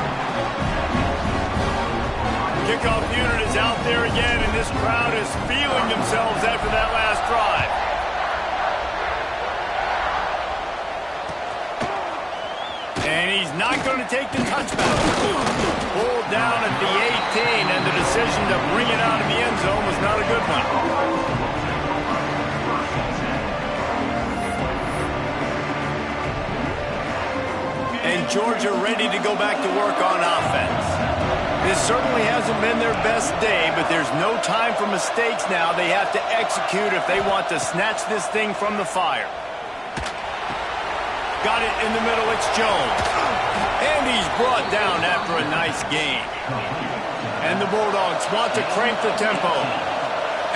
Kickoff unit is out there again, and this crowd is feeling themselves after that last drive. And he's not going to take the touchback. Pulled down at the 18, and the decision to bring it out of the end zone was not a good one. Georgia ready to go back to work on offense. This certainly hasn't been their best day, but there's no time for mistakes now. They have to execute if they want to snatch this thing from the fire. Got it in the middle, it's Jones. And he's brought down after a nice gain. And the Bulldogs want to crank the tempo.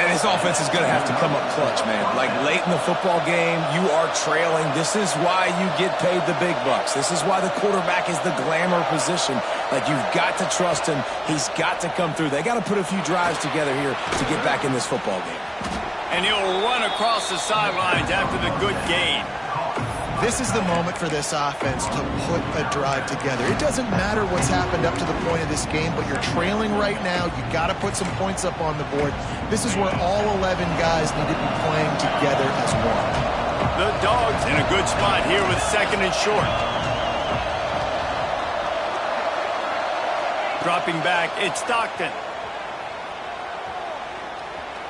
And his offense is going to have to come up clutch, man. Like late in the football game, you are trailing. This is why you get paid the big bucks. This is why the quarterback is the glamour position. Like, you've got to trust him. He's got to come through. They got to put a few drives together here to get back in this football game. And he'll run across the sidelines after the good gain. This is the moment for this offense to put a drive together. It doesn't matter what's happened up to the point of this game, but you're trailing right now. You got to put some points up on the board. This is where all 11 guys need to be playing together as one. The Dogs in a good spot here with second and short. Dropping back, it's Stockton.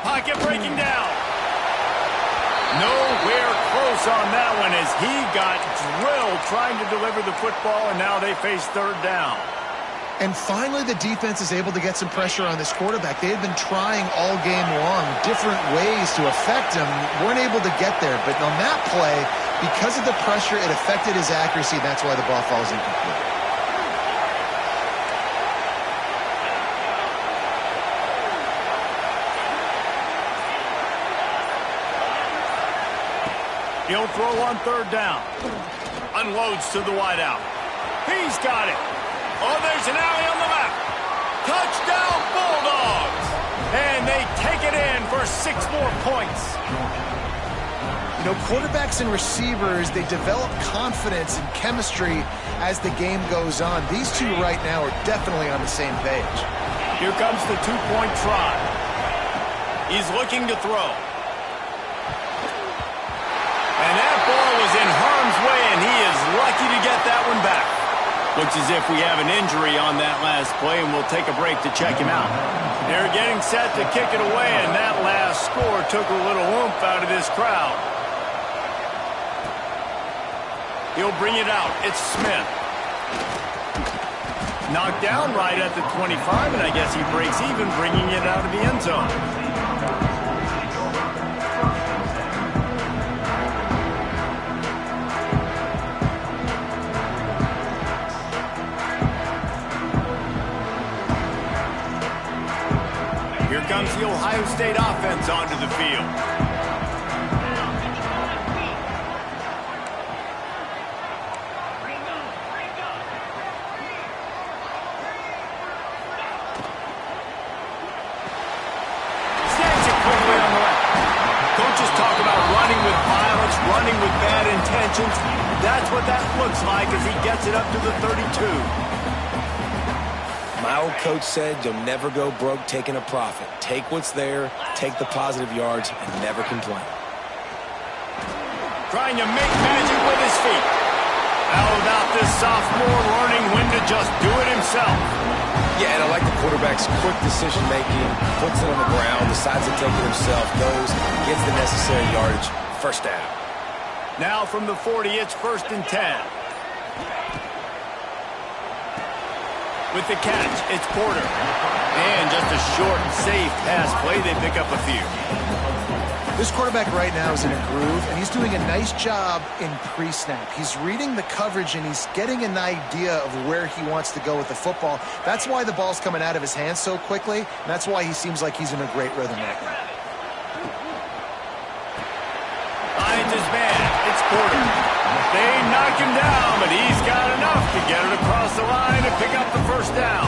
Pocket breaking down. Nowhere close on that one as he got drilled trying to deliver the football, and now they face third down. And finally, the defense is able to get some pressure on this quarterback. They had been trying all game long different ways to affect him. Weren't able to get there, but on that play, because of the pressure, it affected his accuracy, and that's why the ball falls incomplete. He'll throw on third down. Unloads to the wideout. He's got it. Oh, there's an alley on the left. Touchdown, Bulldogs. And they take it in for 6 more points. You know, quarterbacks and receivers, they develop confidence and chemistry as the game goes on. These two right now are definitely on the same page. Here comes the 2-point try. He's looking to throw. And that ball was in harm's way, and he is lucky to get that one back. Looks as if we have an injury on that last play, and we'll take a break to check him out. They're getting set to kick it away, and that last score took a little oomph out of this crowd. He'll bring it out. It's Smith. Knocked down right at the 25, and I guess he breaks even, bringing it out of the end zone. Here comes the Ohio State offense onto the field. Snags it quickly on the left. Coaches talk about running with violence, running with bad intentions. That's what that looks like as he gets it up to the 32. My old coach said you'll never go broke taking a profit. Take what's there, take the positive yards, and never complain. Trying to make magic with his feet. How about this sophomore learning when to just do it himself? Yeah, and I like the quarterback's quick decision-making, puts it on the ground, decides to take it himself, goes, gets the necessary yardage, first down. Now from the 40, it's 1st and 10. With the catch, it's Porter. And just a short, safe pass play, they pick up a few. This quarterback right now is in a groove, and he's doing a nice job in pre-snap. He's reading the coverage, and he's getting an idea of where he wants to go with the football. That's why the ball's coming out of his hands so quickly, and that's why he seems like he's in a great rhythm right now. Finds his man. It's Porter. They knock him down, but he's got enough to get it across the line and pick up the first down.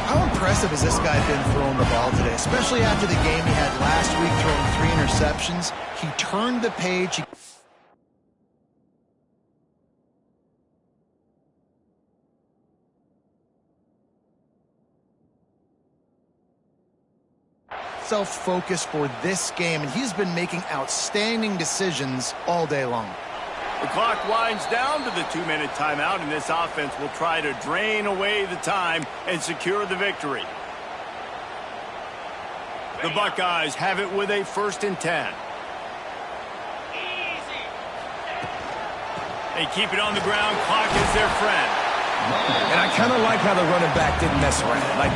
How impressive has this guy been throwing the ball today, especially after the game he had last week throwing 3 interceptions? He turned the page. Self-focus for this game, and he's been making outstanding decisions all day long. The clock winds down to the 2-minute timeout, and this offense will try to drain away the time and secure the victory. The Buckeyes have it with a 1st and 10. They keep it on the ground. Clock is their friend. And I kind of like how the running back didn't mess around. Like,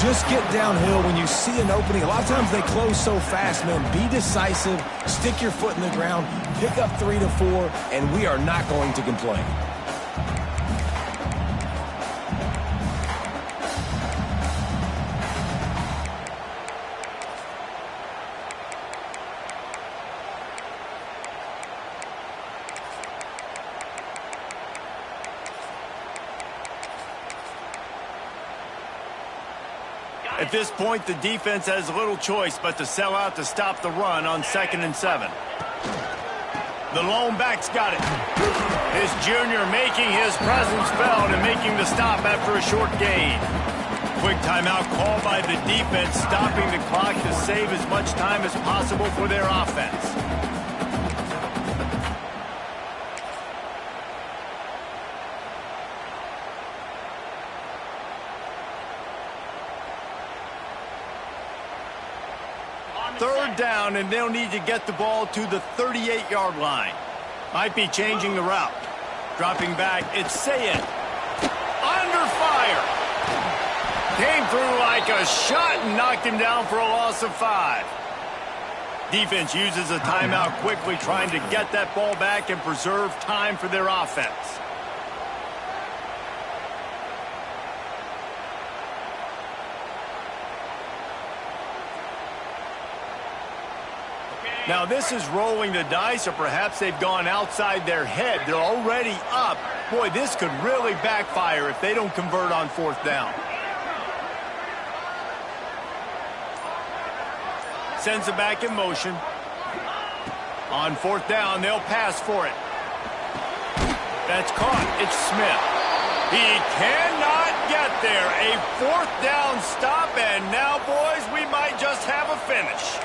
just get downhill when you see an opening. A lot of times they close so fast, man. Be decisive. Stick your foot in the ground. Pick up 3 to 4, and we are not going to complain. At this point, the defense has little choice but to sell out to stop the run on 2nd and 7. The lone back's got it. His junior making his presence felt and making the stop after a short gain. Quick timeout called by the defense, stopping the clock to save as much time as possible for their offense. Third down, and they'll need to get the ball to the 38-yard line. Might be changing the route. Dropping back, it's Sayed. Under fire. Came through like a shot and knocked him down for a loss of 5. Defense uses a timeout quickly, trying to get that ball back and preserve time for their offense. Now, this is rolling the dice, or perhaps they've gone outside their head. They're already up. Boy, this could really backfire if they don't convert on 4th down. Sends it back in motion. On 4th down, they'll pass for it. That's caught. It's Smith. He cannot get there. A 4th down stop, and now, boys, we might just have a finish.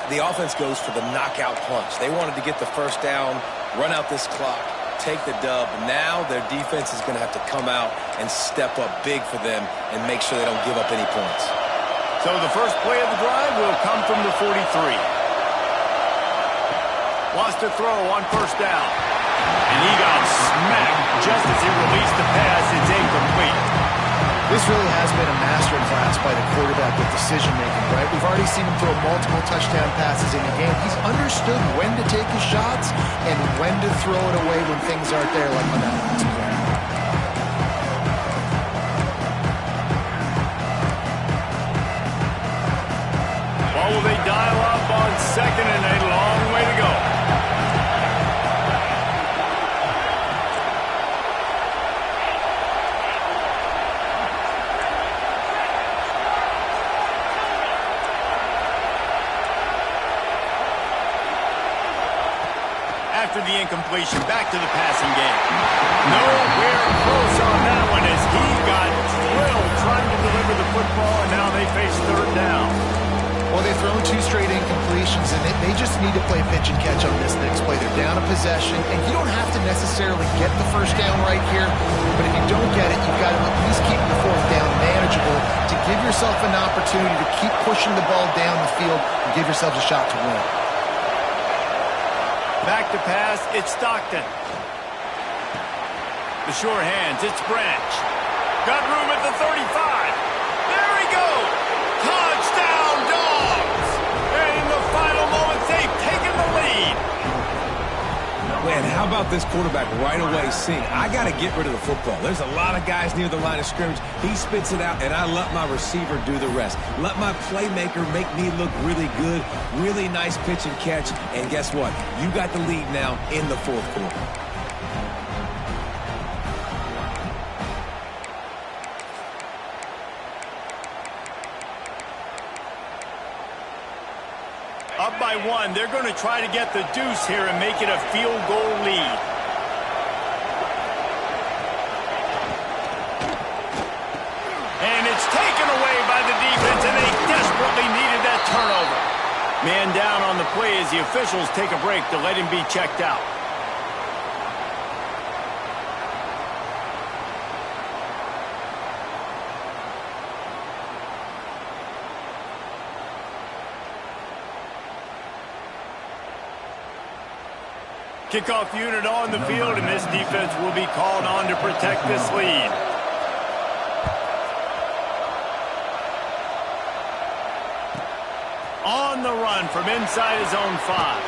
The offense goes for the knockout punch. They wanted to get the 1st down, run out this clock, take the dub. Now their defense is going to have to come out and step up big for them and make sure they don't give up any points. So the first play of the drive will come from the 43. Wants to throw on 1st down. And he got smacked just as he released the pass. It's incomplete. This really has been a masterclass by the quarterback with decision-making, right? We've already seen him throw multiple touchdown passes in the game. He's understood when to take his shots and when to throw it away when things aren't there, like on that last play. Well, will they dial up on 2nd and a long way to go? After the incompletion, back to the passing game. Nowhere close on that one as he got drilled trying to deliver the football, and now they face 3rd down. Well, they've thrown 2 straight incompletions, and they just need to play pitch and catch on this next play. They're down a possession, and you don't have to necessarily get the 1st down right here, but if you don't get it, you've got to at least keep the 4th down manageable to give yourself an opportunity to keep pushing the ball down the field and give yourselves a shot to win. Back to pass, it's Stockton. The sure hands, it's Branch. Got room at the 35. There he goes. Touchdown, Dogs. And in the final moments, they've taken the lead. Man, how about this quarterback right away seeing, I got to get rid of the football. There's a lot of guys near the line of scrimmage. He spits it out, and I let my receiver do the rest. Let my playmaker make me look really good, really nice pitch and catch, and guess what? You got the lead now in the 4th quarter. Up by 1, they're going to try to get the deuce here and make it a field goal lead. And it's taken away by the defense, and they desperately needed that turnover. Man down on the play as the officials take a break to let him be checked out. Kickoff unit on the field, and this defense will be called on to protect this lead. On the run from inside his own 5.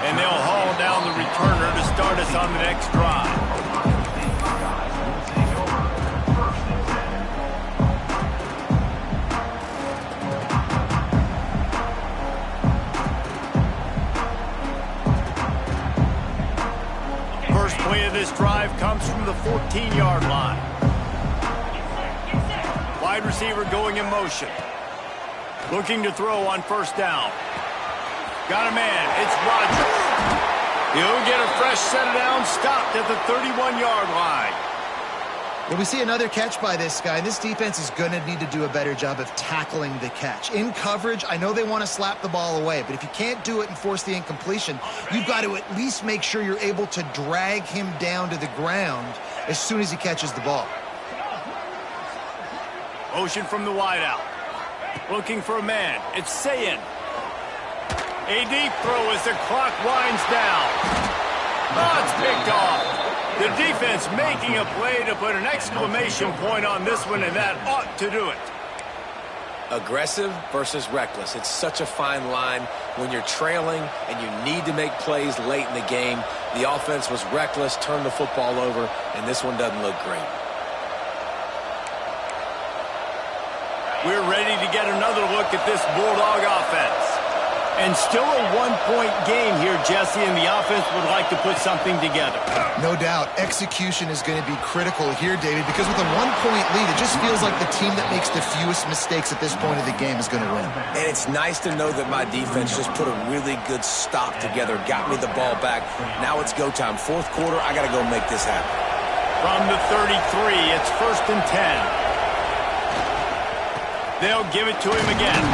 And they'll haul down the returner to start us on the next drive. First play of this drive comes from the 14-yard line. Wide receiver going in motion. Looking to throw on first down. Got a man. It's Rodgers. He'll get a fresh set of downs, stopped at the 31-yard line. Well, we see another catch by this guy. This defense is going to need to do a better job of tackling the catch. In coverage, I know they want to slap the ball away, but if you can't do it and force the incompletion, you've got to at least make sure you're able to drag him down to the ground as soon as he catches the ball. Motion from the wideout. Looking for a man. It's Sayin. A deep throw as the clock winds down. Oh, it's picked off. The defense making a play to put an exclamation point on this one, and that ought to do it. Aggressive versus reckless. It's such a fine line when you're trailing and you need to make plays late in the game. The offense was reckless, turned the football over, and this one doesn't look great. We're ready to get another look at this Bulldog offense. And still a one-point game here, Jesse, and the offense would like to put something together. No doubt. Execution is going to be critical here, David, because with a one-point lead, it just feels like the team that makes the fewest mistakes at this point of the game is going to win. And it's nice to know that my defense just put a really good stop together, got me the ball back. Now it's go time. Fourth quarter, I got to go make this happen. From the 33, it's 1st and 10. They'll give it to him again.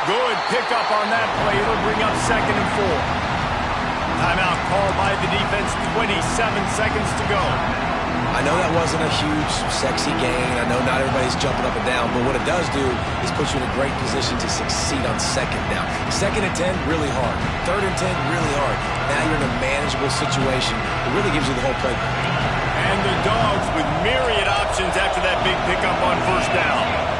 Good pickup on that play. It'll bring up 2nd and 4. Timeout called by the defense. 27 seconds to go. I know that wasn't a huge, sexy gain. I know not everybody's jumping up and down, but what it does do is put you in a great position to succeed on 2nd down. 2nd and 10, really hard. 3rd and 10, really hard. Now you're in a manageable situation. It really gives you the whole playbook. And the Dogs with myriad options after that big pickup on 1st down.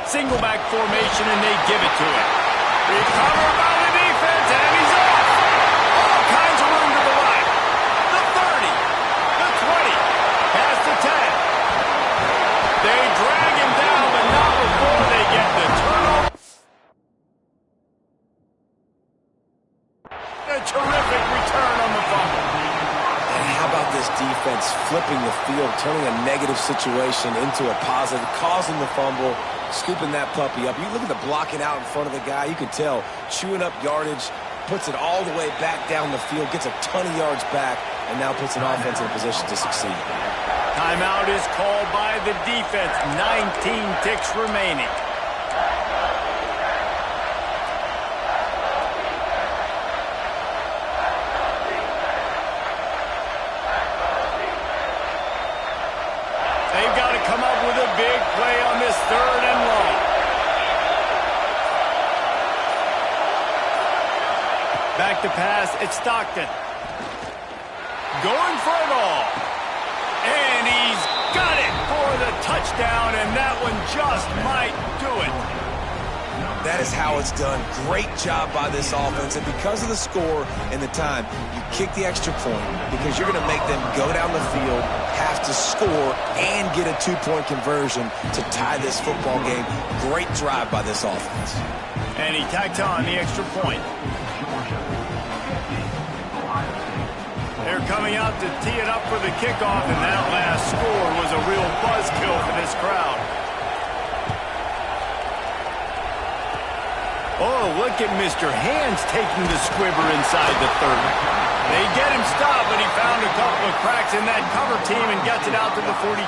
Single back formation, and they give it to him. Recovered by the defense, and he's off. All kinds of room to the right. The 30, the 20, past the 10. They drag him down, but not before they get the turnover. A terrific return on the fumble. And how about this defense flipping the field, turning a negative situation into a positive, causing the fumble, scooping that puppy up. You look at the blocking out in front of the guy, you can tell, chewing up yardage, puts it all the way back down the field, gets a ton of yards back, and now puts an offense in a position to succeed. Timeout is called by the defense. 19 ticks remaining. They've got to come up with a big play on this 3rd and long. Back to pass, it's Stockton. Going for it all. And he's got it for the touchdown, and that one just might do it. That is how it's done. Great job by this offense. And because of the score and the time, you kick the extra point because you're going to make them go down the field, have to score, and get a 2-point conversion to tie this football game. Great drive by this offense. And he tacked on the extra point. They're coming out to tee it up for the kickoff, and that last score was a real buzzkill for this crowd. Oh, look at Mr. Hands taking the squibber inside the 30. They get him stopped, but he found a couple of cracks in that cover team and gets it out to the 43.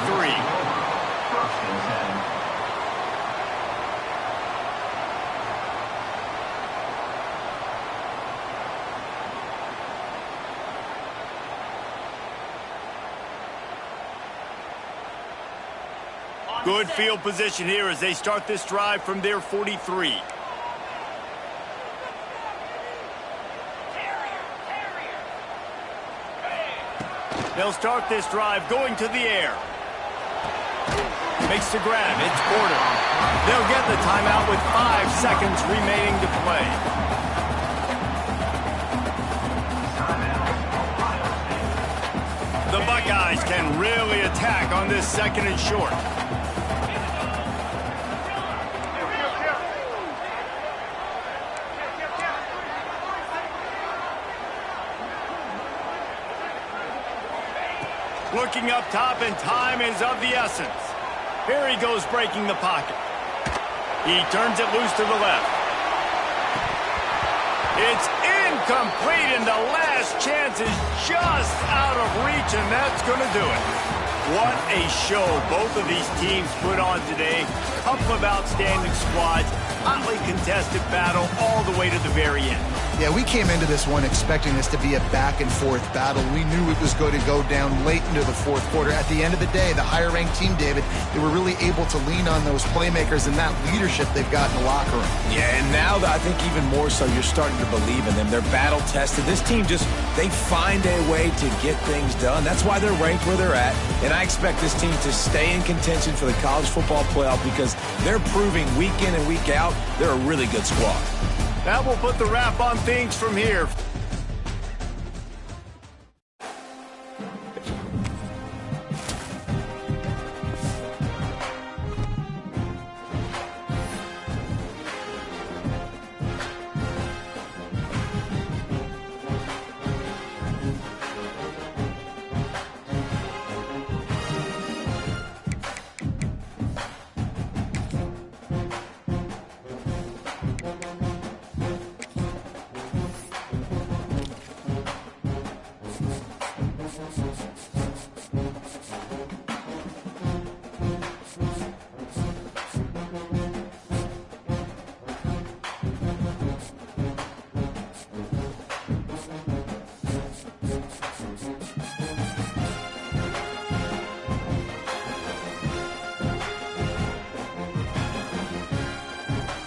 Good field position here as they start this drive from their 43. They'll start this drive going to the air. Makes the grab. It's Porter. They'll get the timeout with 5 seconds remaining to play. The Buckeyes can really attack on this 2nd and short. Looking up top, and time is of the essence. Here he goes breaking the pocket. He turns it loose to the left. It's incomplete, and the last chance is just out of reach, and that's going to do it. What a show both of these teams put on today. Couple of outstanding squads. Hotly contested battle all the way to the very end. Yeah, we came into this one expecting this to be a back-and-forth battle. We knew it was going to go down late into the 4th quarter. At the end of the day, the higher-ranked team, David, they were really able to lean on those playmakers and that leadership they've got in the locker room. Yeah, and now I think even more so, you're starting to believe in them. They're battle-tested. This team they find a way to get things done. That's why they're ranked where they're at. And I expect this team to stay in contention for the college football playoff because they're proving week in and week out they're a really good squad. That will put the wrap on things from here.